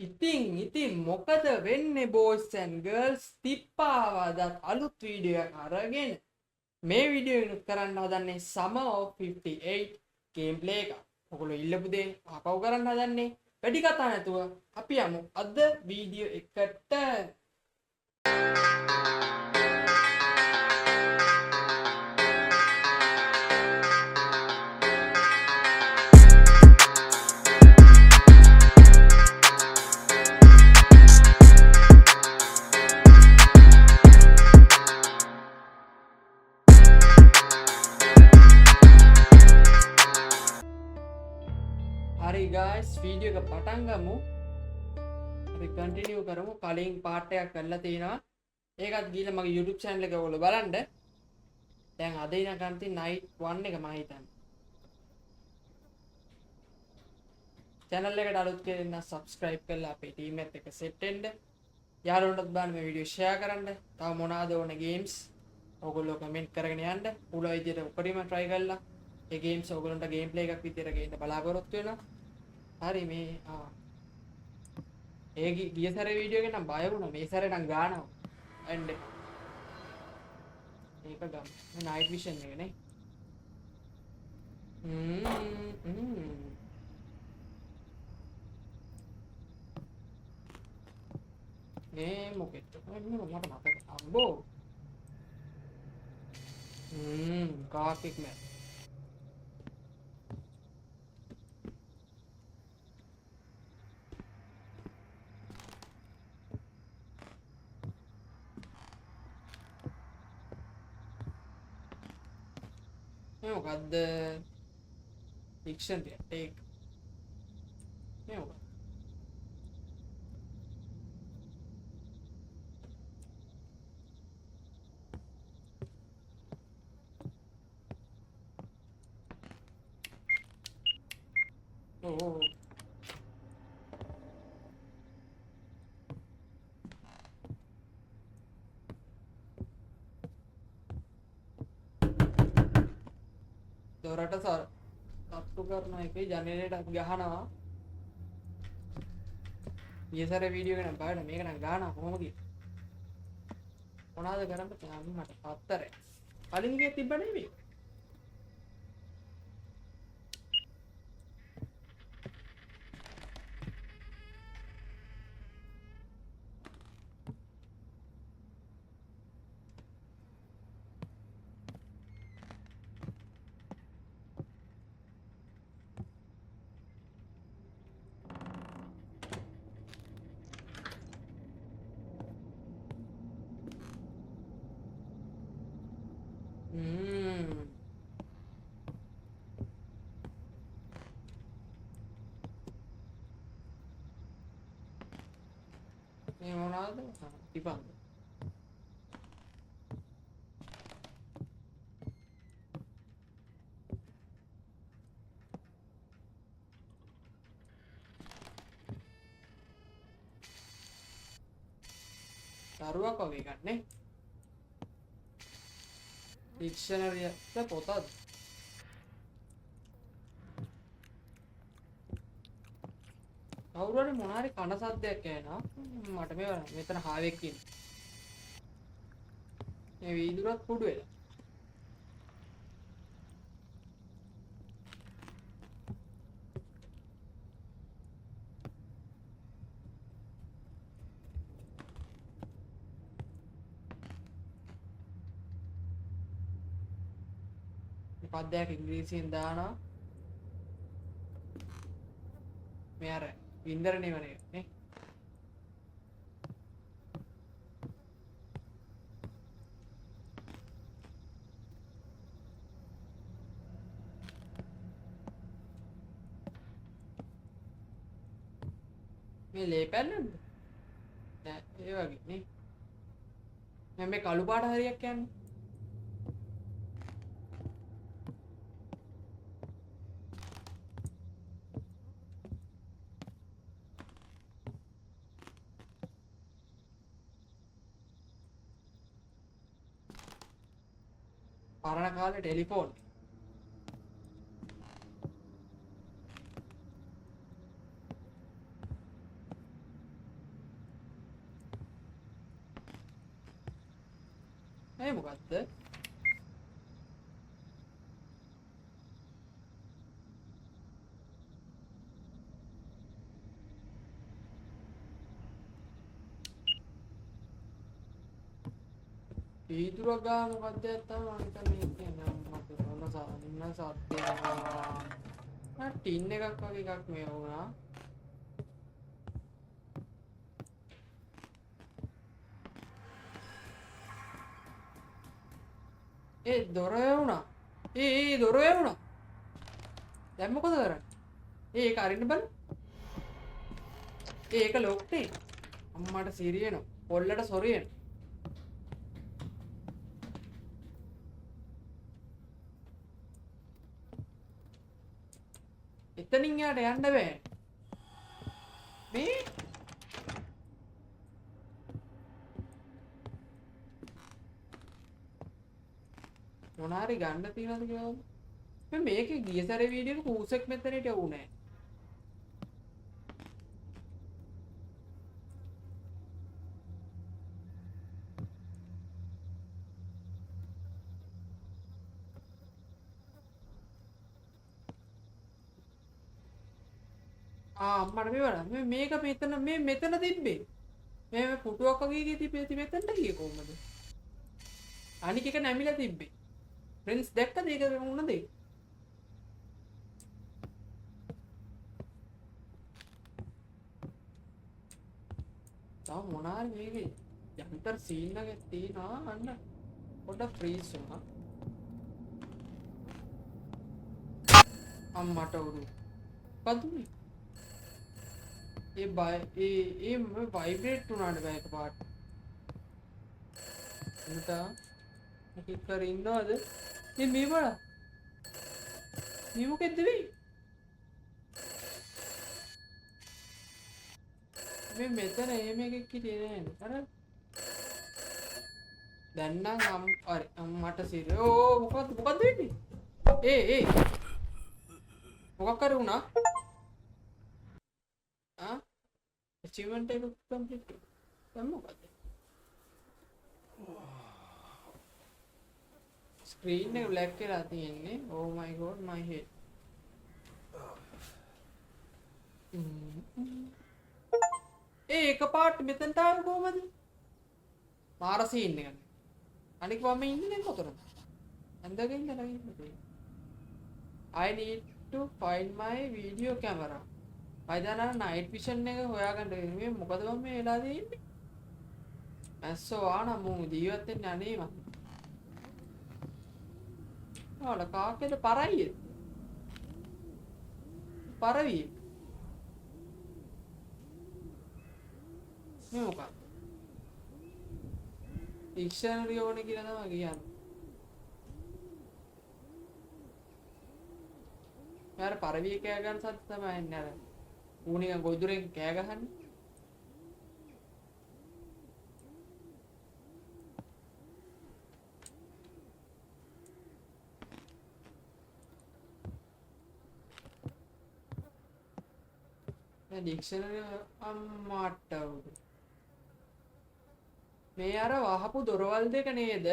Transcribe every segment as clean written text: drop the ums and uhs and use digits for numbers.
ඉතින් මොකද වෙන්නේ boys and girls තිප්පාවදත් අලුත් වීඩියෝ එකක් අරගෙන මේ වීඩියෝ එක කරන්න හදන්නේ Summer of 58 ගේම්ප්ලේ එක. ඔයගොල්ලෝ ඉල්ලපු දේ ආපහු කරන්න හදන්නේ. වැඩි කතා නැතුව අපි යමු අද වීඩියෝ එකට. හරි guys වීඩියෝ එක පටන් ගමු. අපි කන්ටිනියු කරමු. කලින් පාර්ට් එකක් කරලා තිනවා. ඒකත් ගිහලා මගේ YouTube channel එක ඔයගොල්ලෝ බලන්න. දැන් අද ඉනකන් තියෙන night 1 එක මම හිතන්නේ. channel එකට අලුත් කෙනෙක් නම් subscribe කරලා අපේ team එකත් එක්ක set වෙන්න. යාළුවන්ටත් බලන්න මේ වීඩියෝ share කරන්න. තව මොනවාද ඕන games ඔයගොල්ලෝ comment කරගෙන යන්න. පුළුවන් විදියට උපරිම try කරලා ඒ games ඔයගොල්ලන්ට gameplay එකක් විදියට ගේන්න බලාපොරොත්තු වෙනවා. හරි මේ ඒ ගිය සැරේ වීඩියෝ එක නම් බය වුණා. මේ සැරේ නම් ගානවා. එන්න මේක ගමු. මේ night vision එක නේ. මේ මොකෙද? මට මතක අම්බෝ. කාකික් මැප්. මේ මොකද්ද? Fiction take. මේ මොකක්ද? ඕ දොරට සත්තු කරන එකේ ජනරේටර් ගහනවා. ඊසර වීඩියෝ එක නම් බලන්න මේක නම් ගහනවා කොහොමද කියලා. මොනවාද කරන්න තියන්නේ මට පත්තරේ. කලින් ගියේ තිබ්බ නෙමෙයි. මේ මොනවාද? තිබ්බා. දරුවක් වගේ එකක් නේ. ඩික්ෂනරි එක පොතක්. කවුරු හරි මොන හරි කන සද්දයක් ඇහෙනවා. මට මේ මෙතන හාවෙක් ඉන්නේ. මේ වීදුරත් කුඩු වෙලා. පද්‍යයක් ඉංග්‍රීසියෙන් දානවා. මේ අර වින්දර නෙවනේ නේ. මේ ලේ පැන්නද? නෑ ඒ වගේ නේ. මම මේ කළු පාට හරියක් යන්නේ. පරණ කාලේ ටෙලිෆෝන් ඒ මොකද්ද? පීතුරක් ගා මොකද්ද නැත්තම් මම හිතන්නේ මේක නෑ මට මොන සානින්න සද්දේනවා. ටින් එකක් වගේ එකක් මේ වුණා. ඒ දොර වුණා. ඒ දොර වුණා. දැන් මොකද කරන්නේ? ඒක අරින්න බල. ඒක ලොක්නේ. අම්මට සිරියනවා. පොල්ලට සොරියන. එතනින් යාට යන්න බෑ. මේ මොනාරි ගන්න තියනවද කියලා. මේ මේකේ ගිය සැරේ වීඩියෝක කූසෙක් මෙතනට යවුනේ. අම්මට මේ බලන්න මේක මෙතන තිබ්බේ මේ පුටුවක් වගේ තිබ්බේ මෙතනට ගියේ කොහමද අනික එක නැමිලා තිබ්බේ ප්‍රින්ස් දැක්කද ඒක වුණද තාම මොනාරි මේකේ යන්තර සීන් එකක් තියෙනවා අන්න පොඩ්ඩක් ෆ්‍රීස් වුණා අම්මට උරු පදුනේ ඒ वाइब्रेट වුණාට බෑ එකපාරට එතන මොකක් කර ඉන්නවද මේ බලන්න මේ මොකෙද්ද මේ මෙතන එහෙම එකක් හිටියේ නෑ අර දැන් නම් අම්මට සිරේ ඕ මොකද්ද වෙන්නේ ඒ මොකක් කර වුණා achievement එක complete දැන් මොකද screen එක black වෙලා තියෙන්නේ oh my god my head එකපාරට මෙතනට ආව කොහමද මාර සීන් එක අනික මම ඉන්නේ කොතනද ඇඳගෙන ඉඳලා I need to find my video camera අයිදාන නයිට් විෂන් එක හොයාගන්න මේ මොකද මම මේ වෙලා තියෙන්නේ මැස්සෝ ආන මු ජීවත් වෙන්න අනේ මම ආල කාකේද පරයියේ පරවියේ මේ මොකක්ද ඩික්ෂනරි ඕනේ කියලා තමයි කියන්නේ යාර පරවිය කෑ ගන්න සද්ද තමයි එන්නේ අර ඌනික ගොදුරෙන් කෑ ගහන්නේ ඩික්ෂනරි අම්මාට මේ අර වහපු දොරවල් දෙක නේද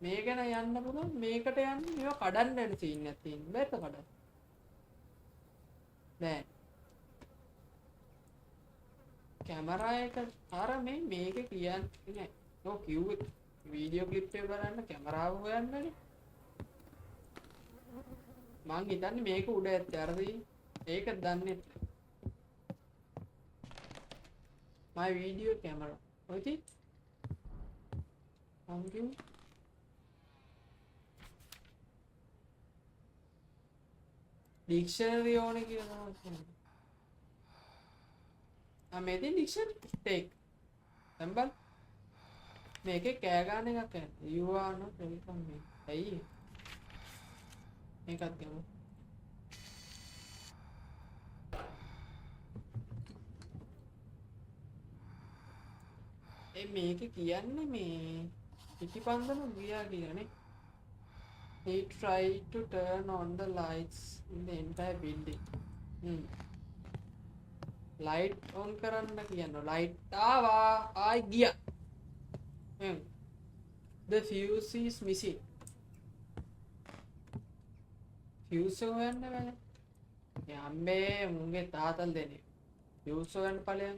මේක න යන්න පුළුවන් මේකට යන්න මේවා කඩන්න යන සීන් එකක් තියෙනවා බෑද කඩන්න බෑ කැමරා එක අර මේක කියන්නේ නෑ නෝ කිව්වේ වීඩියෝ ක්ලිප් එක බලන්න කැමරාව හොයන්නනේ මං හිතන්නේ මේක උඩ ඇත්තේ අරදී ඒක දන්නේ my video camera ඔය ති thank you dictionary ඕනේ කියලා තමයි මේකේ dictionary take සම්බල් මේකේ කෑ ගන්න එකක් නැහැ you are not welcome me ඇයි මේකත් ගමු මේක කියන්නේ මේ පිටිපන්දම ගියා කියලානේ he tried to turn on the lights in the entire building light on කරන්න කියනවා light ආවා ආයි ගියා The fuse is missing. Fuse හොයන්න බෑ. යම්බේ මුන්ගේ තාතල් දෙන්නේ. Fuse හොයන්න ඵලයන්.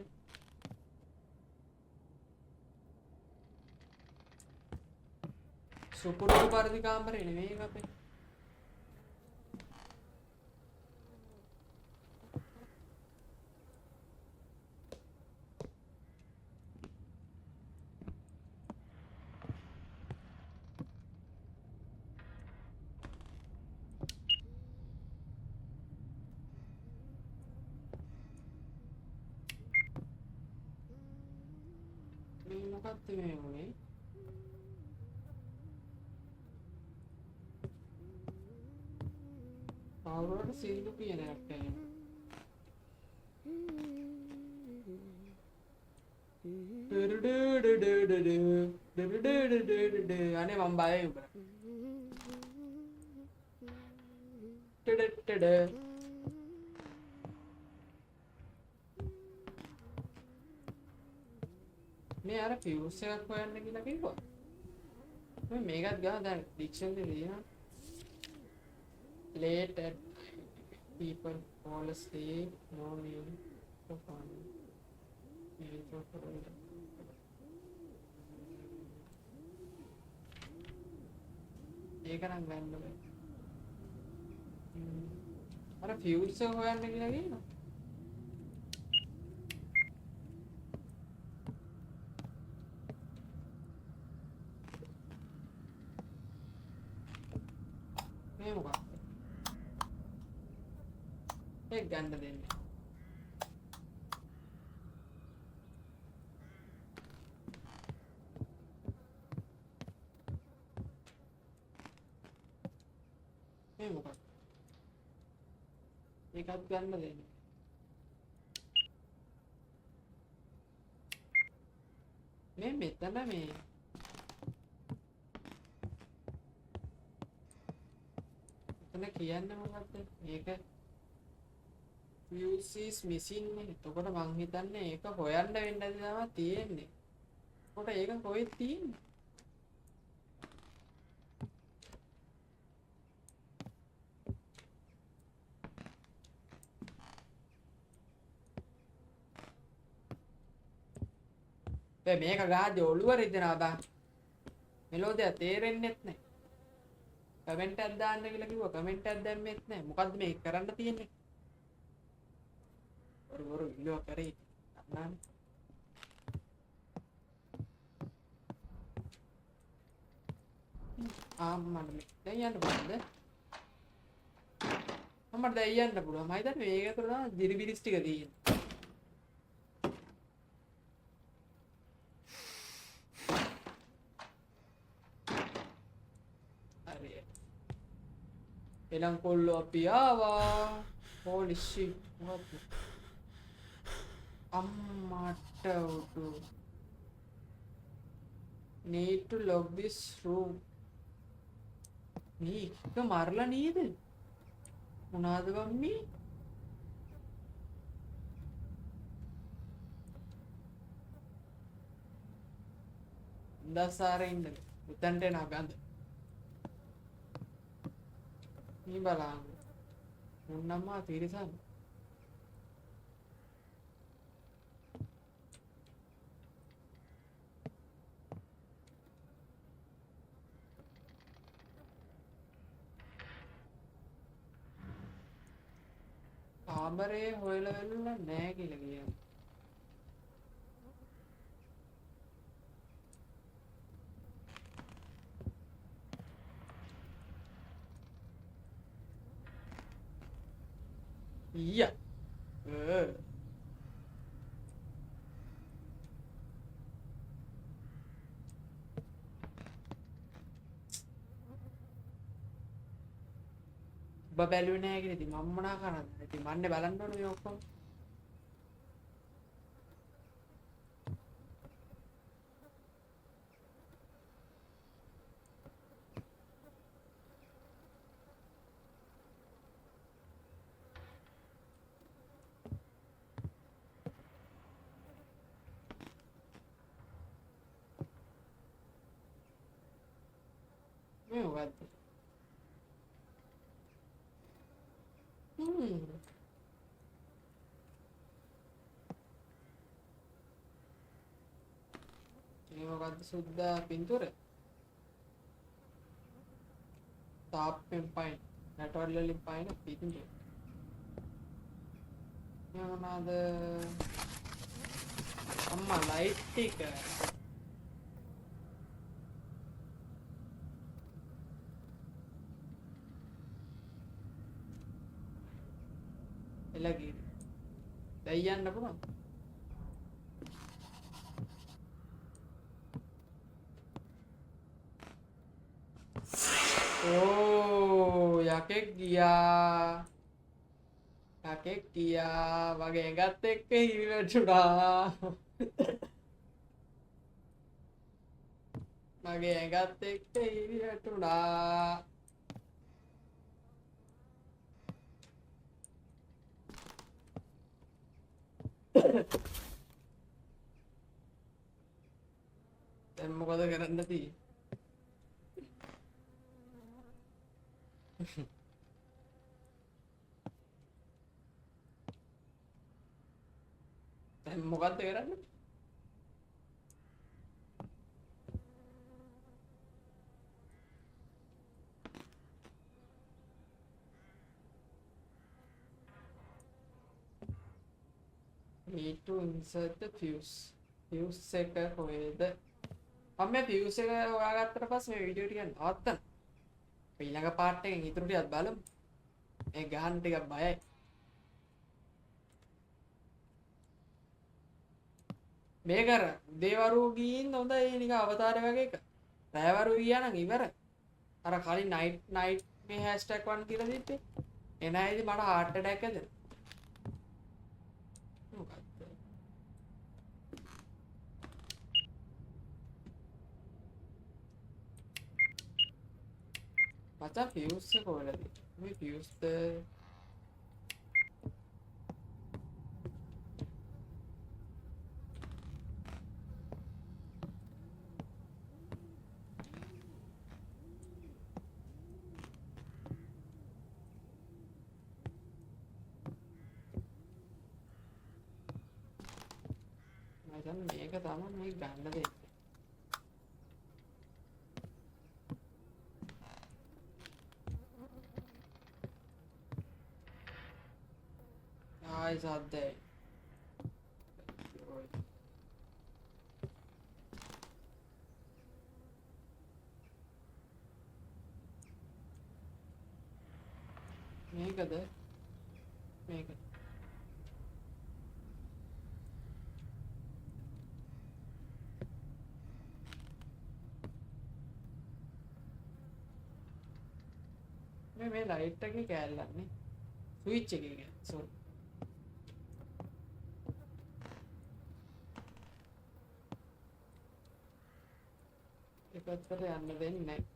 සුපුරුදු පරිදි කාමරේ නෙමෙයි අපේ. මොකක්ද මේ වුනේ? කවුරුහරි සීලු කියන එකක් කියනවා. අනේ මම බයයි උඹට. මේ අර ෆියුස් එකක් හොයන්න කියලා කිව්වා. මේකත් ගාන දැන් ඩික්ෂනරි තියෙනවා. Late at people fall asleep, no need for fun. ඒක නම් ගන්න බෑ. අර ෆියුස් එක හොයන්න කියලා කියනවා. මේ මොකක්ද? ඒක ගන්න දෙන්නේ. මේ මොකක්ද? ඒකත් ගන්න දෙන්නේ. මේ මෙතන මේ එතන කියන්නේ මොකක්ද? මේක fuse is missing නේ. එතකොට මං හිතන්නේ ඒක හොයන්න වෙන්න තමයි තියෙන්නේ. එතකොට ඒක කොහෙද තියෙන්නේ? මේක ගාද්දී ඔළුව රිදෙනවා බං. මෙලෝදිය තේරෙන්නෙත් නැහැ. කමෙන්ට් එකක් දාන්න කියලා කිව්වා කමෙන්ට් එකක් දැම්මෙත් නැහැ. මොකද්ද මේ කරන්න තියෙන්නේ? වරු විලෝ කරේ අන්නානේ. මට දැන් යන්න පුළුවන්ද? මට දැන් යන්න පුළුවන්. මම හිතන්නේ මේක තුළ තමයි දිරිබිරිස් ටික තියෙන්නේ. එලං කොල්ලෝ අපි ආවා. holy shit what අම්මට උඩු need to lock this room. මේ එක මරලා නේද? මොනවාද බම්මි? දසාරේ ඉන්න උතන්ට එන ගඳ මේ බලන්න මුන්නම්මා තිරසන් කාමරේ හොයලා වෙලුණා නෑ කියලා කියනවා. Yeah. බැලුවේ නෑ කියලා ඉතින් මම මොනා කරන්නද? ඉතින් මන්නේ බලන්න ඕනේ මේ ඔක්කොම. මේ මොකද්ද? මේ මොකද්ද සුද්දා පින්තූර? තාප්පෙන් පයින් නැටවල වලින් පයින් පිටින්ද මේ මොනවාද අම්මා ලයිට් ටික එලගි දැන් යන්න පුළුවන් ඕ යකෙක් ගියා වගේ ඇඟත් එක්ක හිරිවැටුණා මගේ ඇඟත් එක්ක හිරිවැටුණා දැන් මොකද කරන්න තියෙන්නේ දැන් මොකද්ද කරන්නේ need to insert the fuse එක කොහෙද මම මේ fuse එක හොයාගත්තට පස්සේ මේ වීඩියෝ ටික නවත්තන්න ඊළඟ පාර්ට් එකෙන් ඉතුරු ටිකත් බලමු මේ ගහන්න ටිකක් බයයි මේක අර දේවරු ගින් හොඳයි නිකන් අවතාරය වගේ එක රෑවරු ගියා නම් ඉවරයි අර කලින් නයිට් මේ හැෂ්ටැග් 1 කියලා දීපේ එනයිද මට heart attack එකද මොකක්ද මචං fuse එක කොහෙද මේ fuse මේක තමයි මේ ගන්න දෙන්නේ ආයි සද්දේ මේකද මේක මේ ලයිට් එකේ කෑල්ලන්නේ ස්විච් එකේ සෝරි ඒ පැත්තට යන්න දෙන්නේ නැහැ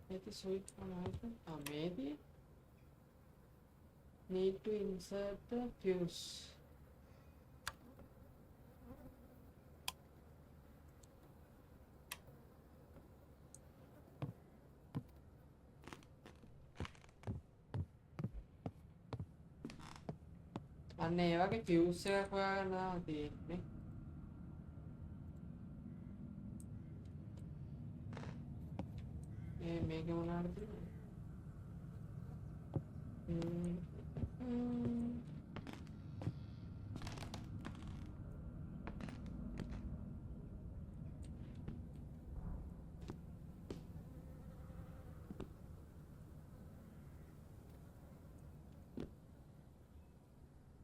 ඒක ස්විච් මොනවද මේදී need to insert the fuse අන්න ඒ වගේ fuse එකක් හොයාගන්න තියෙන්නේ මේක මොනවද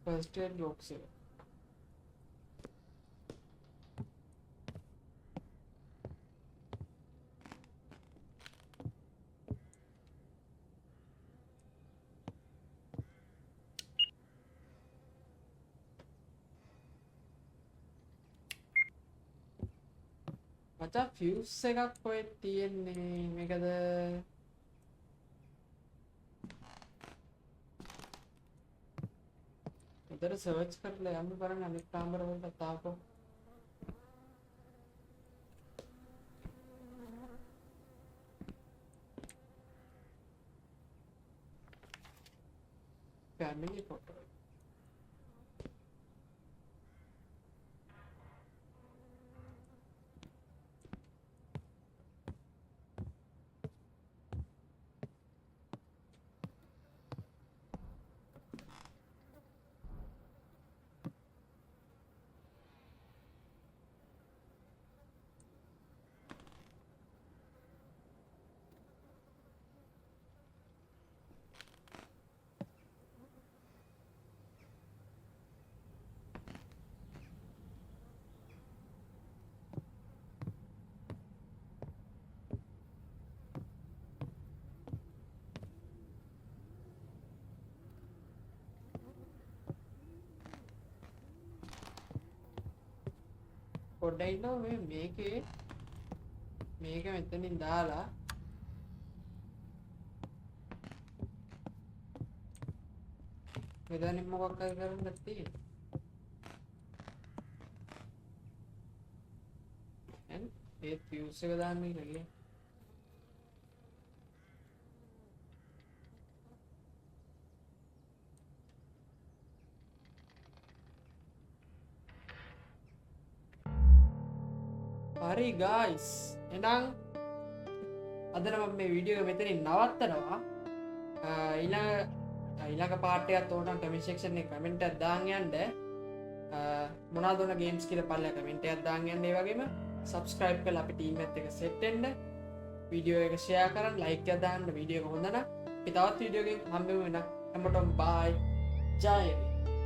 first aid box එක මචං fuse එකක් කොහෙද තියෙන්නේ මේකද උදේට සර්ච් කරලා යන්න බලන්න අනිත් කාමර වලට තාපෝ. family photo. පොඩ්ඩක් ඉන්නවා මේක මෙතනින් දාලා මෙතනින් මොකක් හරි කරන්න තියෙනවා. ඒ ෆියුස් එක දාන්න ඉන්නේ. හරි ගයිස්, එහෙනම් අද නම් මේ වීඩියෝ එක මෙතනින් නවත්තනවා. ඊළඟ පාර්ට් එකත් ඕනනම් කමෙන්ට් සෙක්ෂන් එකේ කමෙන්ට් එකක් දාන්න යන්න. මොනවද ඕන ගේම්ස් කියලා පල්ලා කමෙන්ට් එකක් දාන්න යන්න. ඒ වගේම subscribe කරලා අපේ ටීම් එකත් එක්ක සෙට් වෙන්න. වීඩියෝ එක share කරන්න, like එකක් දාන්න. වීඩියෝ එක හොඳ නම් අපි තවත් වීඩියෝ එකකින් හම්බෙමු වෙන. හැමෝටම bye. ජය